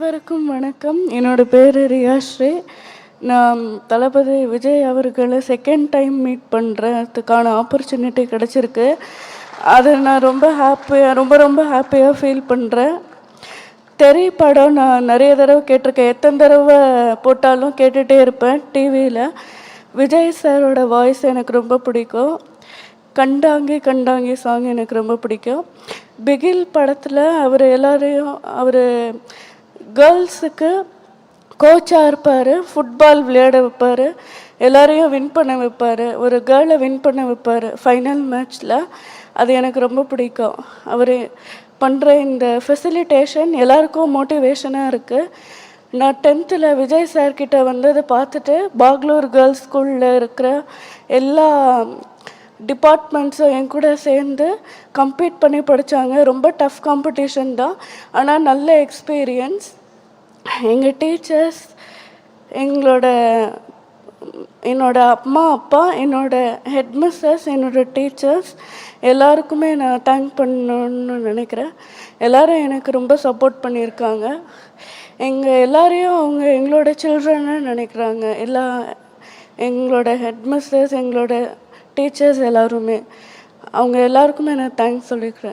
அனைவருக்கும் வணக்கம். என்னோட பேர் ரியாஸ்ரீ. நான் தளபதி விஜய் அவர்களை செகண்ட் டைம் மீட் பண்ணுறதுக்கான ஆப்பர்ச்சுனிட்டி கிடச்சிருக்கு. அதை நான் ரொம்ப ஹாப்பியாக ஃபீல் பண்ணுறேன். தெரி படம் நான் நிறைய தடவை கேட்டிருக்கேன். எத்தனை தடவை போட்டாலும் கேட்டுகிட்டே இருப்பேன் டிவியில். விஜய் சாரோட வாய்ஸ் எனக்கு ரொம்ப பிடிக்கும். கண்டாங்கி கண்டாங்கி சாங் எனக்கு ரொம்ப பிடிக்கும். பிகில் படத்தில் அவர் கேர்ள்ஸுக்கு கோச்சாக இருப்பார். ஃபுட்பால் விளையாட வைப்பார். எல்லோரையும் வின் பண்ண வைப்பார். ஒரு கேர்ளை வின் பண்ண வைப்பார் ஃபைனல் மேட்ச்சில். அது எனக்கு ரொம்ப பிடிக்கும். அவர் பண்ணுற இந்த ஃபெசிலிட்டேஷன் எல்லாருக்கும் மோட்டிவேஷனாக இருக்குது. நான் 10th விஜய் சார்கிட்ட வந்ததை பார்த்துட்டு பாக்லூர் கேர்ள்ஸ் ஸ்கூலில் இருக்கிற எல்லா டிபார்ட்மெண்ட்ஸும் என் கூட சேர்ந்து கம்பீட் பண்ணி படித்தாங்க. ரொம்ப டஃப் காம்படிஷன் தான், ஆனால் நல்ல எக்ஸ்பீரியன்ஸ். எங்கள் டீச்சர்ஸ், என்னோட அம்மா அப்பா, என்னோட ஹெட்மிஸ்டர்ஸ், என்னோட டீச்சர்ஸ் எல்லாருக்குமே நான் தேங்க் பண்ணணுன்னு நினைக்கிறேன். எல்லோரும் எனக்கு ரொம்ப சப்போர்ட் பண்ணியிருக்காங்க. எல்லாரையும் அவங்க எங்களோட சில்ட்ரன்னு நினைக்கிறாங்க. எங்களோட ஹெட்மிஸ்டர்ஸ், எங்களோட டீச்சர்ஸ் எல்லாருமே, அவங்க எல்லாருக்குமே நான் தேங்க்ஸ் சொல்லிக்கிறேன்.